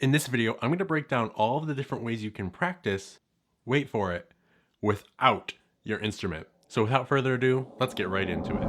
In this video, I'm going to break down all of the different ways you can practice, wait for it, without your instrument. So without further ado, let's get right into it.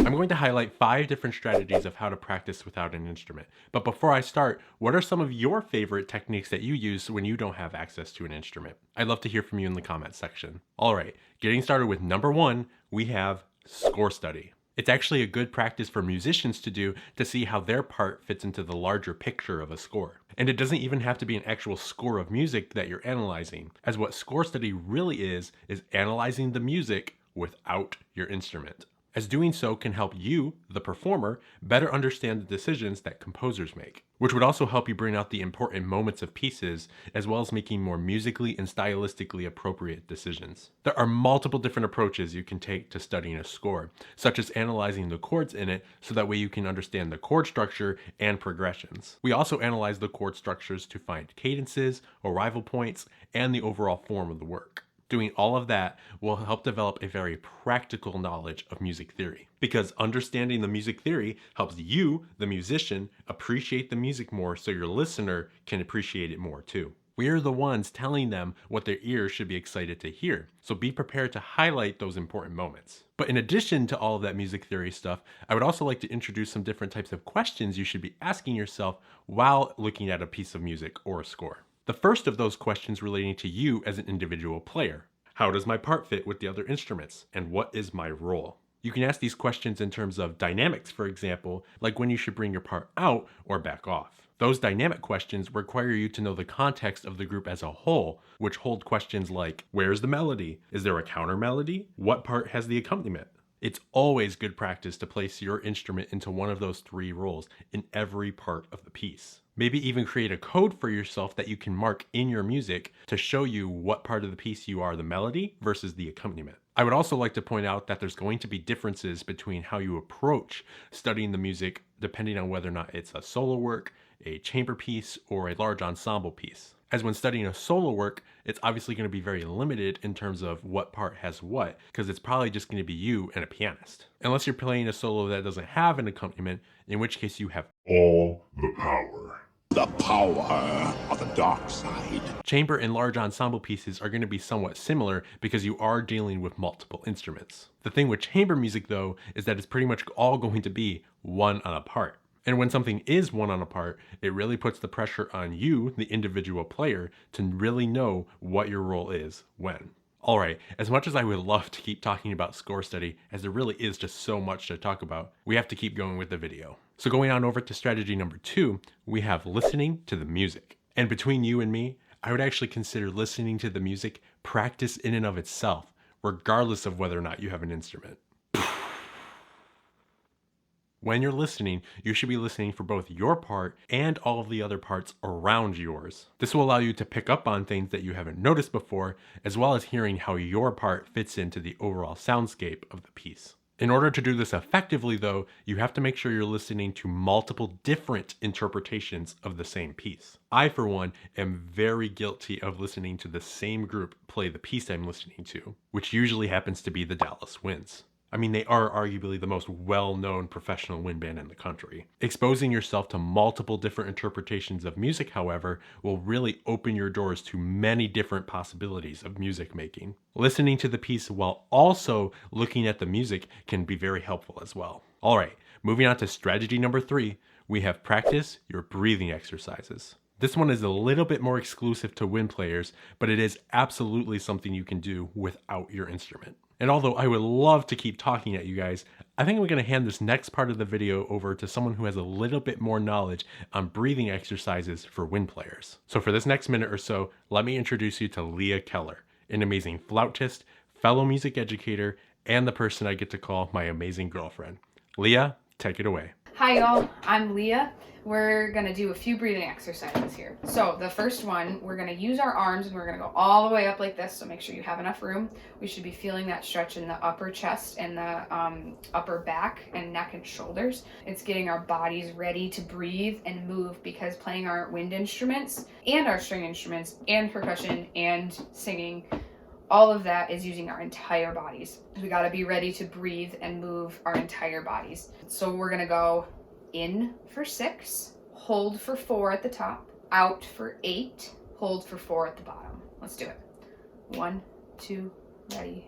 I'm going to highlight 5 different strategies of how to practice without an instrument. But before I start, what are some of your favorite techniques that you use when you don't have access to an instrument? I'd love to hear from you in the comments section. Alright, getting started with number 1, we have score study. It's actually a good practice for musicians to do to see how their part fits into the larger picture of a score. And it doesn't even have to be an actual score of music that you're analyzing, as what score study really is analyzing the music without your instrument, as doing so can help you, the performer, better understand the decisions that composers make, which would also help you bring out the important moments of pieces, as well as making more musically and stylistically appropriate decisions. There are multiple different approaches you can take to studying a score, such as analyzing the chords in it so that way you can understand the chord structure and progressions. We also analyze the chord structures to find cadences, arrival points, and the overall form of the work. Doing all of that will help develop a very practical knowledge of music theory, because understanding the music theory helps you, the musician, appreciate the music more so your listener can appreciate it more too. We are the ones telling them what their ears should be excited to hear, so be prepared to highlight those important moments. But in addition to all of that music theory stuff, I would also like to introduce some different types of questions you should be asking yourself while looking at a piece of music or a score. The first of those questions relating to you as an individual player. How does my part fit with the other instruments? And what is my role? You can ask these questions in terms of dynamics, for example, like when you should bring your part out or back off. Those dynamic questions require you to know the context of the group as a whole, which hold questions like, where's the melody? Is there a counter melody? What part has the accompaniment? It's always good practice to place your instrument into one of those 3 roles in every part of the piece. Maybe even create a code for yourself that you can mark in your music to show you what part of the piece you are the melody versus the accompaniment. I would also like to point out that there's going to be differences between how you approach studying the music depending on whether or not it's a solo work, a chamber piece, or a large ensemble piece. As when studying a solo work, it's obviously going to be very limited in terms of what part has what, because it's probably just going to be you and a pianist. Unless you're playing a solo that doesn't have an accompaniment, in which case you have all the power. The power of the dark side. Chamber and large ensemble pieces are going to be somewhat similar because you are dealing with multiple instruments. The thing with chamber music though is that it's pretty much all going to be one on a part. And when something is one on a part, it really puts the pressure on you, the individual player, to really know what your role is when. Alright, as much as I would love to keep talking about score study, as there really is just so much to talk about, we have to keep going with the video. So going on over to strategy number 2, we have listening to the music. And between you and me, I would actually consider listening to the music practice in and of itself, regardless of whether or not you have an instrument. When you're listening, you should be listening for both your part and all of the other parts around yours. This will allow you to pick up on things that you haven't noticed before, as well as hearing how your part fits into the overall soundscape of the piece. In order to do this effectively though, you have to make sure you're listening to multiple different interpretations of the same piece. I, for one, am very guilty of listening to the same group play the piece I'm listening to, which usually happens to be the Dallas Winds. I mean, they are arguably the most well-known professional wind band in the country. Exposing yourself to multiple different interpretations of music, however, will really open your doors to many different possibilities of music making. Listening to the piece while also looking at the music can be very helpful as well. Alright, moving on to strategy number 3, we have practice your breathing exercises. This one is a little bit more exclusive to wind players, but it is absolutely something you can do without your instrument. And although I would love to keep talking at you guys, I think I'm going to hand this next part of the video over to someone who has a little bit more knowledge on breathing exercises for wind players. So for this next minute or so, let me introduce you to LEAH Keller, an amazing flautist, fellow music educator, and the person I get to call my amazing girlfriend. LEAH, take it away. Hi y'all, I'm LEAH. We're gonna do a few breathing exercises here. So the first one, we're gonna use our arms and we're gonna go all the way up like this, so make sure you have enough room. We should be feeling that stretch in the upper chest and the upper back and neck and shoulders. It's getting our bodies ready to breathe and move, because playing our wind instruments and our string instruments and percussion and singing, all of that is using our entire bodies. We gotta be ready to breathe and move our entire bodies. So we're gonna go in for 6, hold for 4 at the top, out for 8, hold for 4 at the bottom. Let's do it. 1, 2, ready.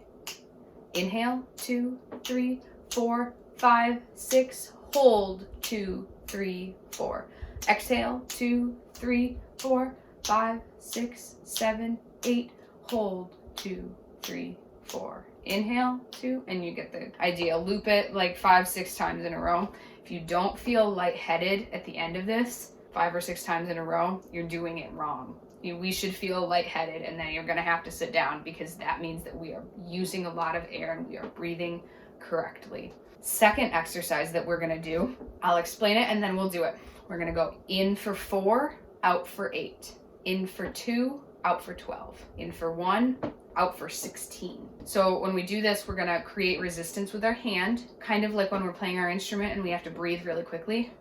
Inhale, 2, 3, 4, 5, 6, hold, 2, 3, 4. Exhale, 2, 3, 4, 5, 6, 7, 8, hold, 2, 3, 4. Inhale, 2, and you get the idea. Loop it like 5, 6 times in a row. If you don't feel lightheaded at the end of this 5 or 6 times in a row, you're doing it wrong. We should feel lightheaded, and then you're going to have to sit down, because that means that we are using a lot of air and we are breathing correctly. Second exercise that we're going to do, I'll explain it and then we'll do it. We're going to go in for 4, out for 8, in for 2, out for 12, in for 1, out for 16. So when we do this, we're going to create resistance with our hand, kind of like when we're playing our instrument and we have to breathe really quickly.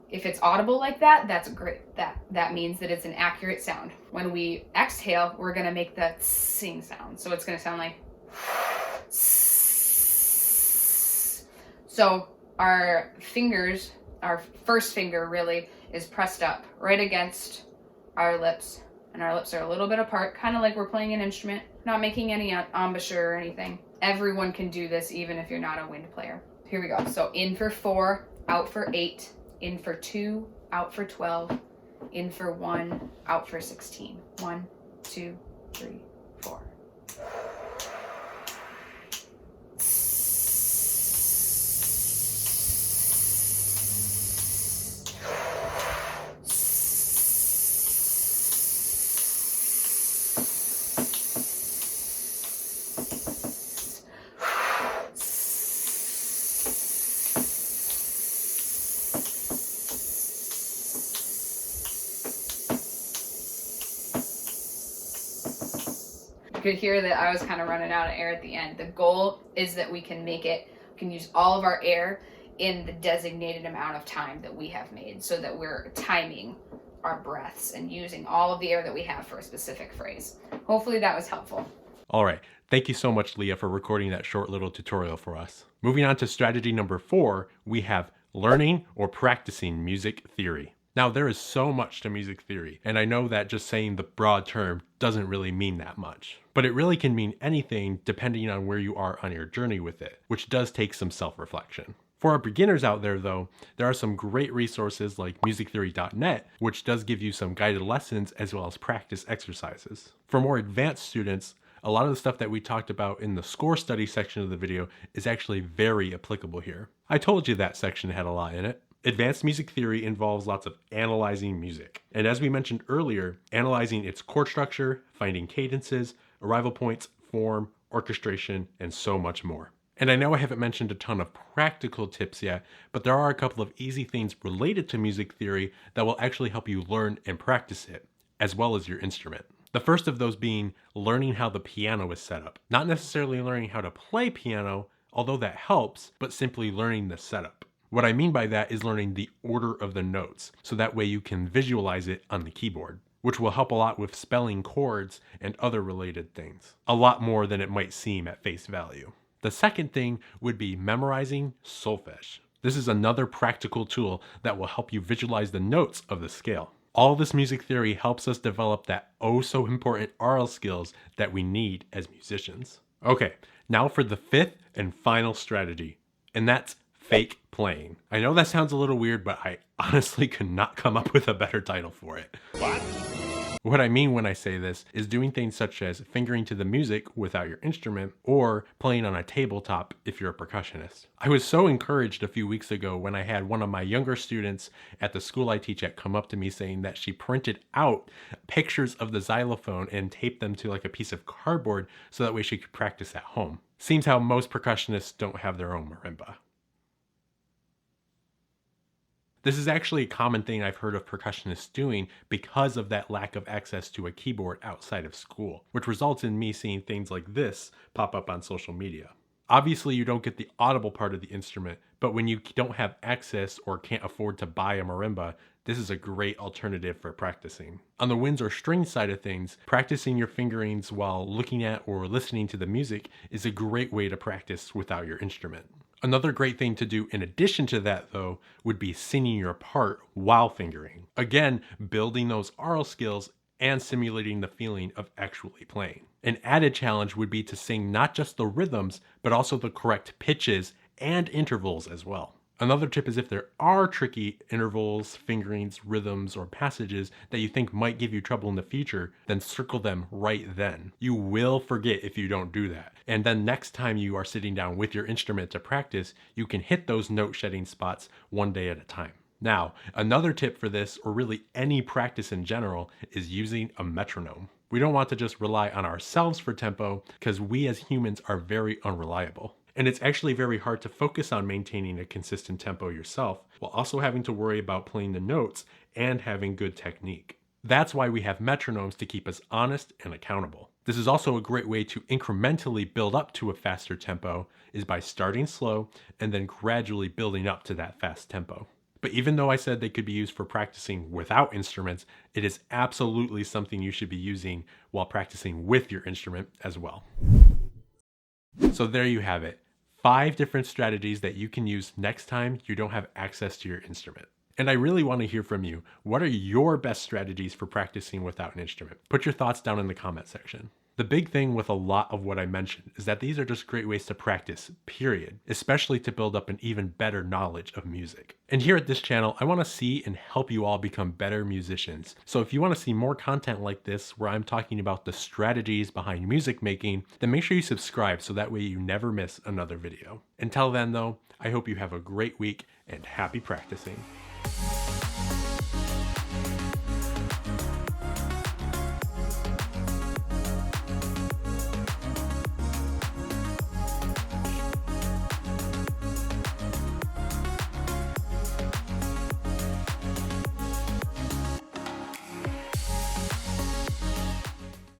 If it's audible like that, that's great. That means that it's an accurate sound. When we exhale, we're going to make the sing sound. So it's going to sound like. So our fingers, our first finger really is pressed up right against our lips, and our lips are a little bit apart, kind of like we're playing an instrument, not making any embouchure or anything. Everyone can do this, even if you're not a wind player. Here we go. So in for 4, out for 8, in for 2, out for 12, in for 1, out for 16. 1, 2, 3, 4. You could hear that I was kind of running out of air at the end. The goal is that we can use all of our air in the designated amount of time that we have made, so that we're timing our breaths and using all of the air that we have for a specific phrase. Hopefully that was helpful. All right. Thank you so much, Leah, for recording that short little tutorial for us. Moving on to strategy number 4, we have learning or practicing music theory. Now, there is so much to music theory, and I know that just saying the broad term doesn't really mean that much. But it really can mean anything depending on where you are on your journey with it, which does take some self-reflection. For our beginners out there, though, there are some great resources like musictheory.net, which does give you some guided lessons as well as practice exercises. For more advanced students, a lot of the stuff that we talked about in the score study section of the video is actually very applicable here. I told you that section had a lot in it. Advanced music theory involves lots of analyzing music. And as we mentioned earlier, analyzing its chord structure, finding cadences, arrival points, form, orchestration, and so much more. And I know I haven't mentioned a ton of practical tips yet, but there are a couple of easy things related to music theory that will actually help you learn and practice it, as well as your instrument. The first of those being learning how the piano is set up. Not necessarily learning how to play piano, although that helps, but simply learning the setup. What I mean by that is learning the order of the notes, so that way you can visualize it on the keyboard, which will help a lot with spelling chords and other related things. A lot more than it might seem at face value. The second thing would be memorizing solfege. This is another practical tool that will help you visualize the notes of the scale. All this music theory helps us develop that oh so important oral skills that we need as musicians. Okay, now for the 5th and final strategy, and that's fake playing. I know that sounds a little weird, but I honestly could not come up with a better title for it. What I mean when I say this is doing things such as fingering to the music without your instrument, or playing on a tabletop if you're a percussionist. I was so encouraged a few weeks ago when I had one of my younger students at the school I teach at come up to me saying that she printed out pictures of the xylophone and taped them to like a piece of cardboard so that way she could practice at home. Seems how most percussionists don't have their own marimba. This is actually a common thing I've heard of percussionists doing because of that lack of access to a keyboard outside of school, which results in me seeing things like this pop up on social media. Obviously, you don't get the audible part of the instrument, but when you don't have access or can't afford to buy a marimba, this is a great alternative for practicing. On the winds or string side of things, practicing your fingerings while looking at or listening to the music is a great way to practice without your instrument. Another great thing to do in addition to that, though, would be singing your part while fingering. Again, building those aural skills and simulating the feeling of actually playing. An added challenge would be to sing not just the rhythms, but also the correct pitches and intervals as well. Another tip is if there are tricky intervals, fingerings, rhythms, or passages that you think might give you trouble in the future, then circle them right then. You will forget if you don't do that. And then next time you are sitting down with your instrument to practice, you can hit those note shedding spots one day at a time. Now, another tip for this, or really any practice in general, is using a metronome. We don't want to just rely on ourselves for tempo because we as humans are very unreliable. And it's actually very hard to focus on maintaining a consistent tempo yourself while also having to worry about playing the notes and having good technique. That's why we have metronomes to keep us honest and accountable. This is also a great way to incrementally build up to a faster tempo is by starting slow and then gradually building up to that fast tempo. But even though I said they could be used for practicing without instruments, it is absolutely something you should be using while practicing with your instrument as well. So there you have it. 5 different strategies that you can use next time you don't have access to your instrument. And I really want to hear from you. What are your best strategies for practicing without an instrument? Put your thoughts down in the comment section. The big thing with a lot of what I mentioned is that these are just great ways to practice, period, especially to build up an even better knowledge of music. And here at this channel, I want to see and help you all become better musicians. So if you want to see more content like this, where I'm talking about the strategies behind music making, then make sure you subscribe so that way you never miss another video. Until then though, I hope you have a great week and happy practicing.